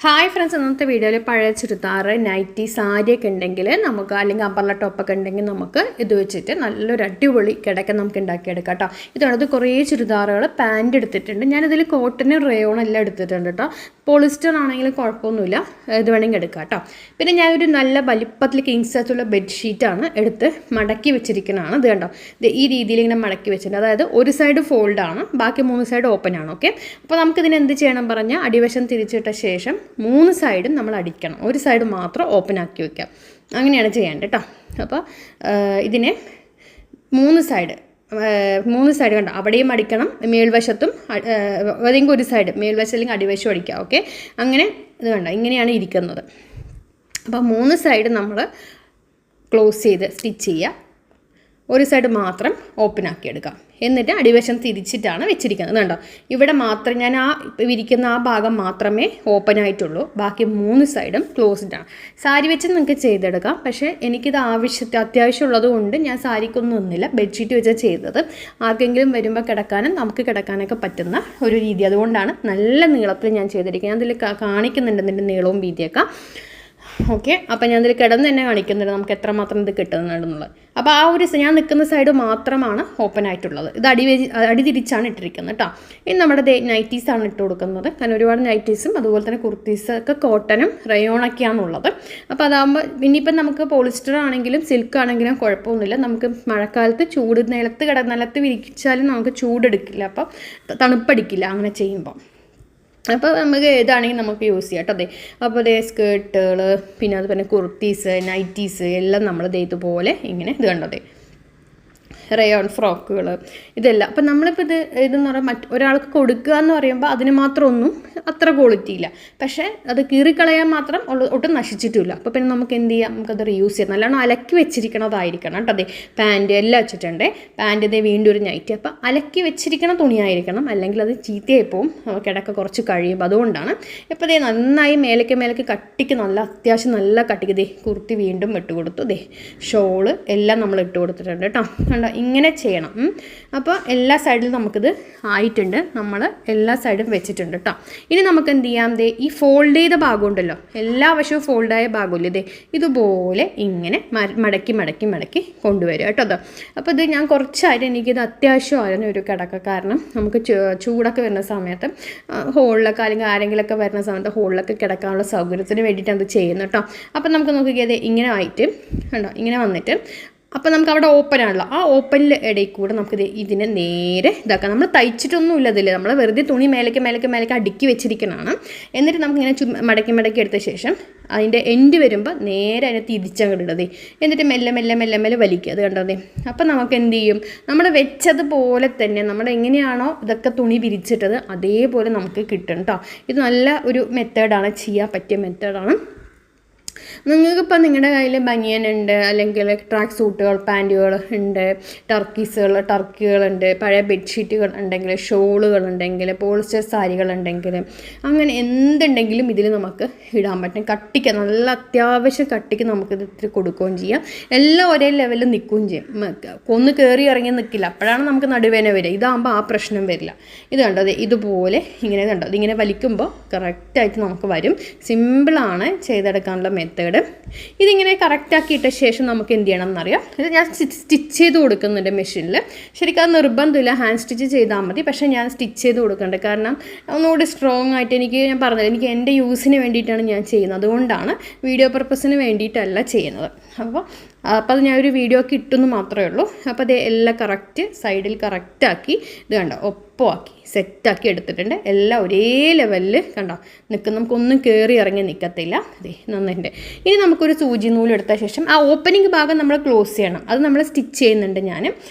Hi friends, ഇന്നത്തെ വീഡിയോയിൽ പഴയ ചുരിദാർ, നൈറ്റി, സാരിയൊക്കെ ഉണ്ടെങ്കിൽ നമുക്ക്, അല്ലെങ്കിൽ അമ്പർല ടോപ്പൊക്കെ ഉണ്ടെങ്കിൽ നമുക്ക് ഇത് വെച്ചിട്ട് നല്ലൊരു അടിപൊളി കിടക്ക നമുക്ക് ഉണ്ടാക്കിയെടുക്കാം കേട്ടോ. ഇതുകൊണ്ട് കുറേ ചുരിദാറുകൾ, പാൻറ് എടുത്തിട്ടുണ്ട്. ഞാനിതിൽ കോട്ടനും റയോണും എല്ലാം എടുത്തിട്ടുണ്ട് കേട്ടോ. പോളിസ്റ്റർ ആണെങ്കിലും കുഴപ്പമൊന്നുമില്ല, ഇത് വേണമെങ്കിൽ എടുക്കാം കേട്ടോ. പിന്നെ ഞാനൊരു നല്ല വലിപ്പത്തിൽ കിങ് സൈസുള്ള ബെഡ്ഷീറ്റാണ് എടുത്ത് മടക്കി വെച്ചിരിക്കുന്നതാണ്. ഇത് കണ്ടോ, ഇത് ഈ രീതിയിൽ ഇങ്ങനെ മടക്കി വെച്ചിട്ടുണ്ട്. അതായത് ഒരു സൈഡ് ഫോൾഡാണ്, ബാക്കി 3 സൈഡ് ഓപ്പൺ ആണ്. ഓക്കെ, അപ്പോൾ നമുക്കിതിന് എന്ത് ചെയ്യണം പറഞ്ഞാൽ, അടിവശം തിരിച്ചിട്ട ശേഷം 3 സൈഡും നമ്മൾ അടിക്കണം, ഒരു സൈഡ് മാത്രം ഓപ്പൺ ആക്കി വയ്ക്കാം. അങ്ങനെയാണ് ചെയ്യേണ്ടത് കേട്ടോ. അപ്പോൾ ഇതിനെ 3 സൈഡ് കണ്ടോ, അവിടെയും അടിക്കണം, മേൽവശത്തും ഏതെങ്കിലും ഒരു സൈഡ്, മേൽവശം അല്ലെങ്കിൽ അടിവശം അടിക്കാം. ഓക്കെ, അങ്ങനെ ഇത് കണ്ടോ, ഇങ്ങനെയാണ് ഇരിക്കുന്നത്. അപ്പോൾ 3 സൈഡ് നമ്മൾ ക്ലോസ് ചെയ്ത് സ്റ്റിച്ച് ചെയ്യുക, ഒരു സൈഡ് മാത്രം ഓപ്പൺ ആക്കി എടുക്കാം. എന്നിട്ട് അടിവശം തിരിച്ചിട്ടാണ് വെച്ചിരിക്കുന്നത്. കണ്ടോ, ഇവിടെ മാത്രം ഞാൻ വിരിക്കുന്ന ആ ഭാഗം മാത്രമേ ഓപ്പൺ ആയിട്ടുള്ളൂ, ബാക്കി 3 സൈഡും ക്ലോസ്ഡ് ആണ്. സാരി വെച്ച് നിങ്ങൾക്ക് ചെയ്തെടുക്കാം, പക്ഷേ എനിക്കിത് അത്യാവശ്യമുള്ളത് കൊണ്ട് ഞാൻ സാരിക്കൊന്നും ഒന്നുമില്ല, ബെഡ്ഷീറ്റ് വെച്ചാൽ ചെയ്തത്. ആർക്കെങ്കിലും വരുമ്പോൾ കിടക്കാനും നമുക്ക് കിടക്കാനൊക്കെ പറ്റുന്ന ഒരു രീതി, അതുകൊണ്ടാണ് നല്ല നീളത്തിൽ ഞാൻ ചെയ്തിരിക്കുന്നത്. ഞാൻ അതിൽ കാണിക്കുന്നുണ്ട് ഇതിൻ്റെ നീളവും വീതിയൊക്കെ. ഓക്കെ, അപ്പോൾ ഞാൻ ഇതിൽ കിടന്ന് തന്നെ കാണിക്കുന്നുണ്ട് നമുക്ക് എത്രമാത്രം ഇത് കിട്ടുന്നുണ്ടെന്നുള്ളത്. അപ്പോൾ ആ ഒരു ഞാൻ നിൽക്കുന്ന സൈഡ് മാത്രമാണ് ഓപ്പൺ ആയിട്ടുള്ളത്. ഇത് അടി തിരിച്ചാണ് ഇട്ടിരിക്കുന്നത് കേട്ടോ. ഇനി നമ്മുടെ നൈറ്റീസാണ് ഇട്ട് കൊടുക്കുന്നത്. കാരണം ഒരുപാട് നൈറ്റീസും അതുപോലെ തന്നെ കുർത്തീസൊക്കെ കോട്ടനും റയോണൊക്കെയാണുള്ളത്. അപ്പോൾ അതാകുമ്പോൾ ഇനിയിപ്പം നമുക്ക് പോളിസ്റ്റർ ആണെങ്കിലും സിൽക്ക് ആണെങ്കിലും കുഴപ്പമൊന്നുമില്ല. നമുക്ക് മഴക്കാലത്ത് ചൂട് നിലത്ത് വിരിച്ചാലും നമുക്ക് ചൂടെടുക്കില്ല, അപ്പോൾ തണുപ്പടിക്കില്ല അങ്ങനെ ചെയ്യുമ്പോൾ. അപ്പോൾ നമുക്ക് ഏതാണെങ്കിൽ നമുക്ക് യൂസ് ചെയ്യാം കേട്ടോ. അതെ, അപ്പോൾ അതേ സ്കേർട്ടുകൾ, പിന്നെ അതുപോലെ കുർത്തീസ്, നൈറ്റീസ് എല്ലാം നമ്മൾ ഇതുപോലെ ഇങ്ങനെ ഇത് കണ്ടോ, റയോൺ ഫ്രോക്കുകൾ, ഇതെല്ലാം. അപ്പം നമ്മളിപ്പോൾ ഇതെന്ന് പറഞ്ഞാൽ ഒരാൾക്ക് കൊടുക്കുക എന്ന് പറയുമ്പോൾ അതിന് മാത്രം ഒന്നും അത്ര ക്വാളിറ്റി ഇല്ല, പക്ഷേ അത് കീറിക്കളയാൻ മാത്രം ഒട്ടും നശിച്ചിട്ടില്ല. അപ്പോൾ പിന്നെ നമുക്ക് എന്ത് ചെയ്യാം, നമുക്കത് റീയൂസ് ചെയ്യാം. നല്ലോണം അലക്കി വെച്ചിരിക്കണതായിരിക്കണം കേട്ടോ. അതെ, പാൻറ്റ് എല്ലാം വെച്ചിട്ടുണ്ട്. പാൻറ്റ് ഇതേ വീണ്ടും ഒരു നൈറ്റ്. അപ്പോൾ അലക്കി വെച്ചിരിക്കണ തുണിയായിരിക്കണം, അല്ലെങ്കിൽ അത് ചീത്തയായി പോവും കിടക്ക കുറച്ച് കഴിയുമ്പോൾ. അതുകൊണ്ടാണ് ഇപ്പോൾ ഇതേ നന്നായി മേലേക്ക് കട്ടിക്ക്, അത്യാവശ്യം നല്ല കട്ടിക്ക് ഇതേ കുർത്തി വീണ്ടും ഇട്ട് കൊടുത്തു. ഇതേ ഷോള് എല്ലാം നമ്മൾ ഇട്ട് കൊടുത്തിട്ടുണ്ട് കേട്ടോ. കണ്ടോ, ഇങ്ങനെ ചെയ്യണം. അപ്പോൾ എല്ലാ സൈഡിലും നമുക്കിത് ആയിട്ടുണ്ട്, നമ്മൾ എല്ലാ സൈഡും വെച്ചിട്ടുണ്ട് കേട്ടോ. ഇനി നമുക്ക് എന്ത് ചെയ്യാം, ഈ ഫോൾഡ് ചെയ്ത ഭാഗം ഉണ്ടല്ലോ, എല്ലാ വശവും ഫോൾഡായ ഭാഗമില്ലേ, ഇതുപോലെ ഇങ്ങനെ മടക്കി കൊണ്ടുവരിക കേട്ടോ. അത് അപ്പോൾ ഇത് ഞാൻ കുറച്ചായിട്ട് എനിക്കിത് അത്യാവശ്യമായിരുന്നു ഒരു കിടക്ക. കാരണം നമുക്ക് ചൂടൊക്കെ വരുന്ന സമയത്ത് ഹോളിലൊക്കെ, അല്ലെങ്കിൽ ആരെങ്കിലുമൊക്കെ വരുന്ന സമയത്ത് ഹോളിലൊക്കെ കിടക്കാനുള്ള സൗകര്യത്തിന് വേണ്ടിയിട്ടാണ് അത് ചെയ്യുന്നത് കേട്ടോ. അപ്പം നമുക്ക് നോക്കിയത് ഇങ്ങനെ ആയിട്ട് കണ്ടോ, ഇങ്ങനെ വന്നിട്ട് അപ്പോൾ നമുക്ക് അവിടെ ഓപ്പൺ ആണല്ലോ, ആ ഓപ്പണിൽ ഇടയിൽ കൂടെ നമുക്ക് ഇതിനെ നേരെ ഇതാക്കാം. നമ്മൾ തയ്ച്ചിട്ടൊന്നുമില്ല ഇതിൽ, നമ്മൾ വെറുതെ തുണി മേലേക്ക് അടുക്കി വെച്ചിരിക്കണതാണ്. എന്നിട്ട് നമുക്കിങ്ങനെ മടക്കി എടുത്ത ശേഷം അതിൻ്റെ എൻഡ് വരുമ്പോൾ നേരെ അതിനെ തിരിച്ചങ്ങോട്ട് ഇടതേ, എന്നിട്ട് മെല്ലെ വലിക്കുക. അത് കണ്ടതേ. അപ്പം നമുക്ക് എന്ത് ചെയ്യും, നമ്മൾ വെച്ചതുപോലെ തന്നെ നമ്മൾ എങ്ങനെയാണോ ഇതൊക്കെ തുണി വിരിച്ചിട്ടത് അതേപോലെ നമുക്ക് കിട്ടും കേട്ടോ. ഇത് നല്ല ഒരു മെത്തേഡാണ്, ചെയ്യാൻ പറ്റിയ മെത്തേഡാണ്. നിങ്ങൾക്കിപ്പോൾ നിങ്ങളുടെ കയ്യിൽ ബനിയൻ ഉണ്ട്, അല്ലെങ്കിൽ ട്രാക്ക് സൂട്ടുകൾ, പാൻറ്റുകൾ ഉണ്ട്, ടർക്കികളുണ്ട്, പഴയ ബെഡ്ഷീറ്റുകൾ ഉണ്ടെങ്കിൽ, ഷോളുകളുണ്ടെങ്കിൽ, പോളിസ്റ്റർ സാരികളുണ്ടെങ്കിൽ, അങ്ങനെ എന്തുണ്ടെങ്കിലും ഇതിൽ നമുക്ക് ഇടാൻ പറ്റും. കട്ടിക്ക് നല്ല അത്യാവശ്യം കട്ടിക്ക് നമുക്കിത് ഇത്തിരി കൊടുക്കുകയും ചെയ്യാം. എല്ലാം ഒരേ ലെവലിൽ നിൽക്കുകയും ചെയ്യും, ഒന്ന് കയറി ഇറങ്ങി നിൽക്കില്ല. അപ്പോഴാണ് നമുക്ക് നടുവേന വരിക. ഇതാകുമ്പോൾ ആ പ്രശ്നം വരില്ല. ഇത് കണ്ടോ, ഇത് ഇങ്ങനെ കണ്ടോ, ഇതിങ്ങനെ വലിക്കുമ്പോൾ കറക്റ്റായിട്ട് നമുക്ക് വരും. സിമ്പിളാണ് ചെയ്തെടുക്കാനുള്ള മെത്തേഡ്. ഇതിങ്ങനെ കറക്റ്റാക്കി ഇട്ട ശേഷം നമുക്ക് എന്ത് ചെയ്യണം എന്നറിയാം. ഇത് ഞാൻ സ്റ്റിച്ച് ചെയ്ത് കൊടുക്കുന്നുണ്ട് മെഷീനിൽ. ശരിക്കും അത് നിർബന്ധമില്ല, ഹാൻഡ് സ്റ്റിച്ച് ചെയ്താൽ മതി. പക്ഷേ ഞാൻ സ്റ്റിച്ച് ചെയ്ത് കൊടുക്കുന്നുണ്ട്, കാരണം ഒന്നുകൂടി സ്ട്രോങ് ആയിട്ട് എനിക്ക് പറഞ്ഞത് എൻ്റെ യൂസിന് വേണ്ടിയിട്ടാണ് ഞാൻ ചെയ്യുന്നത്. അതുകൊണ്ടാണ്, വീഡിയോ പർപ്പസിന് വേണ്ടിയിട്ടല്ല ചെയ്യുന്നത്. അപ്പോൾ അത് ഞാനൊരു വീഡിയോ ഒക്കെ ഇട്ടെന്ന് മാത്രമേ ഉള്ളൂ. അപ്പോൾ അത് എല്ലാം കറക്റ്റ് സൈഡിൽ കറക്റ്റാക്കി ഇത് കണ്ടോ, ഒപ്പമാക്കി സെറ്റാക്കി എടുത്തിട്ടുണ്ട്. എല്ലാം ഒരേ ലെവലിൽ കണ്ടോ നിൽക്കും, നമുക്കൊന്നും കയറി ഇറങ്ങി നിൽക്കത്തില്ല. അതെ, നന്നായിട്ടുണ്ട്. ഇനി നമുക്കൊരു സൂചി നൂലെടുത്ത ശേഷം ആ ഓപ്പണിംഗ് ഭാഗം നമ്മൾ ക്ലോസ് ചെയ്യണം. അത് നമ്മൾ സ്റ്റിച്ച് ചെയ്യുന്നുണ്ട് ഞാൻ.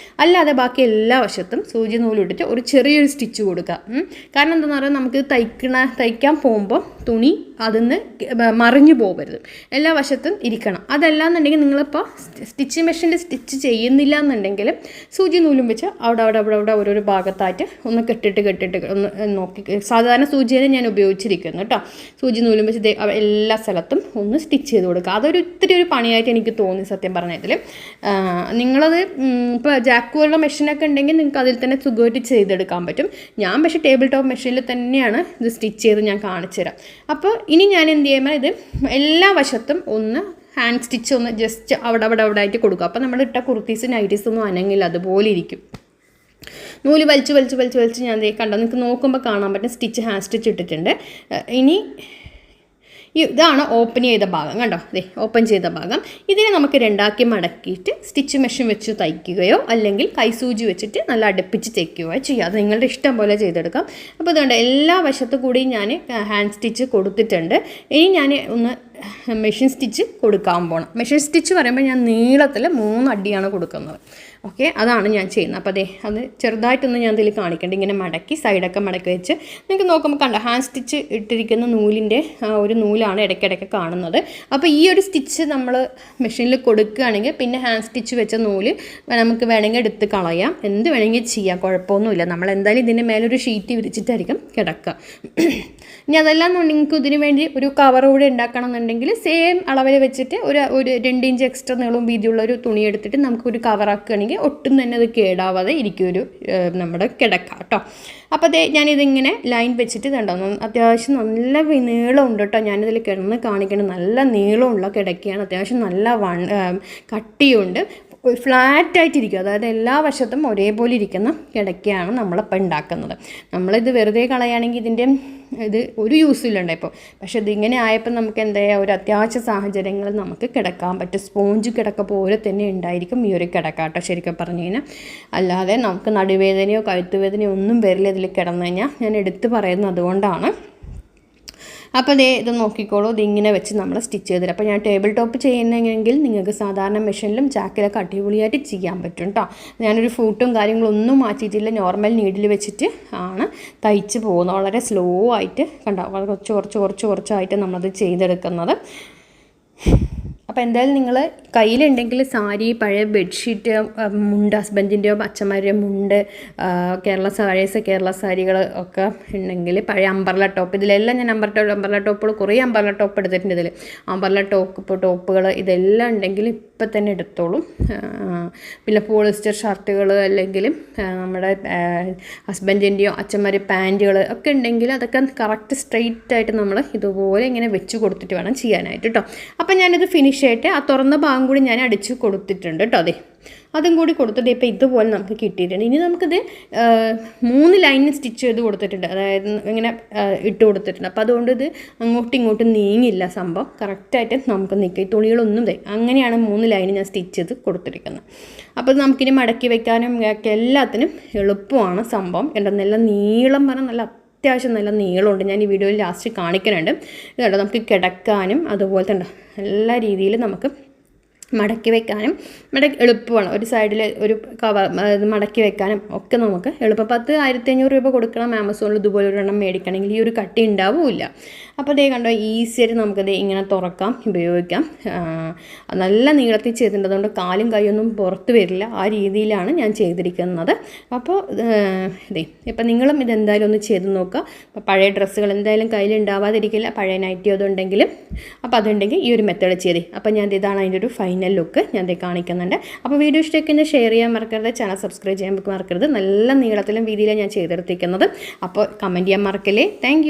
അല്ലാതെ ബാക്കി എല്ലാ വശത്തും സൂചി നൂലിട്ടിട്ട് ഒരു ചെറിയൊരു സ്റ്റിച്ച് കൊടുക്കുക. കാരണം എന്താണെന്ന് പറഞ്ഞാൽ നമുക്ക് തയ്ക്കാൻ പോകുമ്പോൾ തുണി അതിന്ന് മറിഞ്ഞു പോകരുത്, എല്ലാ വശത്തും ഇരിക്കണം. അതല്ലാന്നുണ്ടെങ്കിൽ നിങ്ങളിപ്പോൾ സ്റ്റിച്ചിങ് മെഷീനിൽ സ്റ്റിച്ച് ചെയ്യുന്നില്ല എന്നുണ്ടെങ്കിൽ സൂചി നൂലും വെച്ച് അവിടെ ഓരോരോ ഭാഗത്തായിട്ട് ഒന്ന് കെട്ടിട്ട് ഒന്ന് നോക്കി, സാധാരണ സൂചിയാണ് ഞാൻ ഉപയോഗിച്ചിരിക്കുന്നു കേട്ടോ. സൂചി നൂലും വെച്ച് എല്ലാ സ്ഥലത്തും ഒന്ന് സ്റ്റിച്ച് ചെയ്ത് കൊടുക്കുക. അതൊരു ഇത്തിരി ഒരു പണിയായിട്ട് എനിക്ക് തോന്നി സത്യം പറഞ്ഞതിൽ. നിങ്ങളത് ഇപ്പോൾ ജാക്കുകളുടെ മെഷീനൊക്കെ ഉണ്ടെങ്കിൽ നിങ്ങൾക്ക് അതിൽ തന്നെ സുഖമായിട്ട് ചെയ്തെടുക്കാൻ പറ്റും. ഞാൻ പക്ഷേ ടേബിൾ ടോപ്പ് മെഷീനിൽ തന്നെയാണ് ഇത് സ്റ്റിച്ച് ചെയ്ത് ഞാൻ കാണിച്ചു തരാം. അപ്പോൾ ഇനി ഞാൻ എന്ത് ചെയ്യുമ്പോൾ ഇത് എല്ലാ വശത്തും ഒന്ന് ഹാൻഡ് സ്റ്റിച്ച് ഒന്ന് ജസ്റ്റ് അവിടെ ആയിട്ട് കൊടുക്കുക. അപ്പോൾ നമ്മൾ ഇട്ട കുർത്തീസ് നൈറ്റീസ് ഒന്നും അനങ്ങില്ല, അതുപോലെ ഇരിക്കും. നൂല് വലിച്ച് ഞാൻ കണ്ടോ, നിങ്ങൾക്ക് നോക്കുമ്പോൾ കാണാൻ പറ്റും സ്റ്റിച്ച് ഹാൻഡ് സ്റ്റിച്ച് ഇട്ടിട്ടുണ്ട്. ഇനി ഇതാണ് ഓപ്പൺ ചെയ്ത ഭാഗം, കണ്ടോ, ഓപ്പൺ ചെയ്ത ഭാഗം. ഇതിനെ നമുക്ക് രണ്ടാക്കി മടക്കിയിട്ട് സ്റ്റിച്ച് മെഷീൻ വെച്ച് തയ്ക്കുകയോ അല്ലെങ്കിൽ കൈസൂചി വെച്ചിട്ട് നല്ല അടുപ്പിച്ച് തയ്ക്കുകയോ ചെയ്യുക. അത് നിങ്ങളുടെ ഇഷ്ടം പോലെ ചെയ്തെടുക്കാം. അപ്പോൾ അതുകൊണ്ട് എല്ലാ വശത്തു കൂടിയും ഞാൻ ഹാൻഡ് സ്റ്റിച്ച് കൊടുത്തിട്ടുണ്ട്. ഇനി ഞാൻ ഒന്ന് മെഷീൻ സ്റ്റിച്ച് കൊടുക്കാൻ പോകണം. മെഷീൻ സ്റ്റിച്ച് പറയുമ്പോൾ ഞാൻ നീളത്തിൽ 3 അടിയാണ് കൊടുക്കുന്നത്. ഓക്കെ, അതാണ് ഞാൻ ചെയ്യുന്നത്. അപ്പോൾ അത് ചെറുതായിട്ടൊന്ന് ഞാൻ ഇതിൽ കാണിക്കേണ്ടത്. ഇങ്ങനെ മടക്കി സൈഡൊക്കെ മടക്കി വെച്ച് നിങ്ങൾക്ക് നോക്കുമ്പോൾ കണ്ടോ, ഹാൻഡ് സ്റ്റിച്ച് ഇട്ടിരിക്കുന്ന നൂലിൻ്റെ ഒരു നൂലാണ് ഇടയ്ക്കിടയ്ക്ക് കാണുന്നത്. അപ്പോൾ ഈ ഒരു സ്റ്റിച്ച് നമ്മൾ മെഷീനിൽ കൊടുക്കുകയാണെങ്കിൽ പിന്നെ ഹാൻഡ് സ്റ്റിച്ച് വെച്ച നൂല് നമുക്ക് വേണമെങ്കിൽ എടുത്ത് കളയാം, എന്ത് വേണമെങ്കിൽ ചെയ്യാം, കുഴപ്പമൊന്നുമില്ല. നമ്മൾ എന്തായാലും ഇതിൻ്റെ മേലൊരു ഷീറ്റ് വിരിച്ചിട്ടായിരിക്കും കിടക്കുക. ഇനി അതല്ല നിങ്ങൾക്ക് ഇതിന് വേണ്ടി ഒരു കവർ കൂടെ ഉണ്ടാക്കണം എന്നുണ്ടെങ്കിൽ സെയിം അളവിൽ വെച്ചിട്ട് ഒരു 2 ഇഞ്ച് എക്സ്ട്രാ നീളവും വീതിയുള്ള ഒരു തുണി എടുത്തിട്ട് നമുക്കൊരു കവറാക്കുകയാണെങ്കിൽ ഒട്ടും തന്നെ അത് കേടാവാതെ ഇരിക്കും നമ്മുടെ കിടക്ക കേട്ടോ. അപ്പോൾ ഞാനിതിങ്ങനെ ലൈൻ വെച്ചിട്ട് കണ്ടോ, അത്യാവശ്യം നല്ല നീളമുണ്ട് കേട്ടോ. ഞാനിതിൽ കിടന്ന് കാണിക്കണം, നല്ല നീളമുള്ള കിടക്കയാണ്, അത്യാവശ്യം നല്ല കട്ടിയുണ്ട്, ഫ്ലാറ്റായിട്ടിരിക്കും. അതായത് എല്ലാ വശത്തും ഒരേപോലെ ഇരിക്കുന്ന കിടക്കയാണ് നമ്മളിപ്പോൾ ഉണ്ടാക്കുന്നത്. നമ്മളിത് വെറുതെ കളയുകയാണെങ്കിൽ ഇതിൻ്റെ ഇത് ഒരു യൂസിലുണ്ട് ഇപ്പോൾ. പക്ഷെ ഇതിങ്ങനെ ആയപ്പോൾ നമുക്ക് എന്താ ഒരു അത്യാവശ്യ സാഹചര്യങ്ങളിൽ നമുക്ക് കിടക്കാൻ പറ്റും. സ്പോഞ്ച് കിടക്ക പോലെ തന്നെ ഉണ്ടായിരിക്കും ഈ ഒരു കിടക്കാട്ടോ ശരിക്കും പറഞ്ഞു കഴിഞ്ഞാൽ. അല്ലാതെ നമുക്ക് നടുവേദനയോ കഴുത്തുവേദനയോ ഒന്നും വരില്ല ഇതിൽ കിടന്നു കഴിഞ്ഞാൽ. ഞാൻ എടുത്ത് പറയുന്നത് അതുകൊണ്ടാണ്. അപ്പോൾ ഇത് നോക്കിക്കോളൂ, ഇതിങ്ങനെ വെച്ച് നമ്മൾ സ്റ്റിച്ച് ചെയ്ത് തരാം. അപ്പോൾ ഞാൻ ടേബിൾ ടോപ്പ് ചെയ്യുന്നെങ്കിൽ നിങ്ങൾക്ക് സാധാരണ മെഷീനിലും ജാക്കിലൊക്കെ അടിപൊളിയായിട്ട് ചെയ്യാൻ പറ്റും കേട്ടോ. ഞാനൊരു ഫൂട്ടും കാര്യങ്ങളൊന്നും മാറ്റിയിട്ടില്ല, നോർമൽ നീഡിൽ വെച്ചിട്ട് ആണ് തയ്ച്ച് പോകുന്നത്. വളരെ സ്ലോ ആയിട്ട് കണ്ടോ, കുറച്ചായിട്ട് നമ്മളത് ചെയ്തെടുക്കുന്നത്. അപ്പോൾ എന്തായാലും നിങ്ങൾ കയ്യിലുണ്ടെങ്കിൽ സാരി, പഴയ ബെഡ്ഷീറ്റ്, മുണ്ട്, ഹസ്ബൻഡിൻ്റെയോ അച്ഛന്മാരുടെയോ മുണ്ട്, കേരള സാരികൾ ഒക്കെ ഉണ്ടെങ്കിൽ, പഴയ അമ്പർല ടോപ്പ്, ഇതിലെല്ലാം ഞാൻ അമ്പർല ടോപ്പുകൾ കുറേ അമ്പർല ടോപ്പ് എടുത്തിട്ടുണ്ട്. ഇതിൽ അമ്പർല ടോപ്പുകൾ ഇതെല്ലാം ഉണ്ടെങ്കിൽ ഇപ്പം തന്നെ എടുത്തോളും. പിന്നെ പോളിസ്റ്റർ ഷർട്ടുകൾ അല്ലെങ്കിൽ നമ്മുടെ ഹസ്ബൻഡിൻ്റെയോ അച്ഛന്മാർ പാൻറ്റുകൾ ഒക്കെ ഉണ്ടെങ്കിൽ അതൊക്കെ കറക്റ്റ് സ്ട്രെയിറ്റ് ആയിട്ട് നമ്മൾ ഇതുപോലെ ഇങ്ങനെ വെച്ച് കൊടുത്തിട്ട് വേണം ചെയ്യാനായിട്ട് കേട്ടോ. അപ്പം ഞാനിത് ഫിനിഷ് ആയിട്ട് ആ തുറന്ന ഭാഗം കൂടി ഞാൻ അടിച്ച് കൊടുത്തിട്ടുണ്ട് കേട്ടോ. അതും കൂടി കൊടുത്തിട്ട് ഇപ്പോൾ ഇതുപോലെ നമുക്ക് കിട്ടിയിട്ടുണ്ട്. ഇനി നമുക്കിത് 3 ലൈനിൽ സ്റ്റിച്ച് ചെയ്ത് കൊടുത്തിട്ടുണ്ട്, അതായത് ഇങ്ങനെ ഇട്ട് കൊടുത്തിട്ടുണ്ട്. അപ്പോൾ അതുകൊണ്ട് ഇത് അങ്ങോട്ടും ഇങ്ങോട്ടും നീങ്ങില്ല, സംഭവം കറക്റ്റായിട്ട് നമുക്ക് നിൽക്കും. ഈ തുണികളൊന്നും അങ്ങനെയാണ് 3 ലൈന് ഞാൻ സ്റ്റിച്ച് ചെയ്ത് കൊടുത്തിരിക്കുന്നത്. അപ്പോൾ നമുക്കിനി മടക്കി വെക്കാനും എല്ലാത്തിനും എളുപ്പമാണ് സംഭവം. നല്ല നീളം പറഞ്ഞാൽ നല്ല അത്യാവശ്യം നല്ല നീളമുണ്ട്. ഞാൻ ഈ വീഡിയോയിൽ ലാസ്റ്റ് കാണിക്കുന്നുണ്ട്. ഇതുണ്ട്, നമുക്ക് കിടക്കാനും അതുപോലെ തന്നെ എല്ലാ രീതിയിലും നമുക്ക് മടക്കി വെക്കാനും എളുപ്പമാണ്. ഒരു സൈഡിൽ ഒരു കവർ മടക്കി വെക്കാനും ഒക്കെ നമുക്ക് എളുപ്പം. 10,000-1500 രൂപ കൊടുക്കണം ആമസോണിൽ ഇതുപോലെ ഒരെണ്ണം മേടിക്കണമെങ്കിൽ. ഈ ഒരു കട്ടി ഉണ്ടാവില്ല. അപ്പോൾ കണ്ടോ, ഈസിയായിട്ട് നമുക്കത് ഇങ്ങനെ തുറക്കാം, ഉപയോഗിക്കാം. നല്ല നീളത്തിൽ ചെയ്തിട്ടുണ്ട്, അതുകൊണ്ട് കാലും കൈയൊന്നും പുറത്ത് വരില്ല. ആ രീതിയിലാണ് ഞാൻ ചെയ്തിരിക്കുന്നത്. അപ്പോൾ ഇപ്പം നിങ്ങളും ഇതെന്തായാലും ഒന്ന് ചെയ്ത് നോക്കുക. അപ്പോൾ പഴയ ഡ്രസ്സുകൾ എന്തായാലും കയ്യിൽ ഉണ്ടാവാതിരിക്കില്ല, പഴയ നൈറ്റി അതുണ്ടെങ്കിലും. അപ്പോൾ അതുണ്ടെങ്കിൽ ഈ ഒരു മെത്തേഡ് ചെയ്തേ. അപ്പോൾ ഇതാണ് അതിൻ്റെ ഒരു ഫൈനൽ ലുക്ക് ഞാൻ കാണിക്കുന്നുണ്ട്. അപ്പോൾ വീഡിയോ ഇഷ്ടമൊക്കെ ഷെയർ ചെയ്യാൻ മറക്കരുത്, ചാനൽ സബ്സ്ക്രൈബ് ചെയ്യാൻ മറക്കരുത്. നല്ല നീളത്തിലും വീതിയിലും ഞാൻ ചെയ്തെടുത്തിരിക്കുന്നത്. അപ്പോൾ കമൻറ്റ് ചെയ്യാൻ മറക്കല്ലേ. താങ്ക്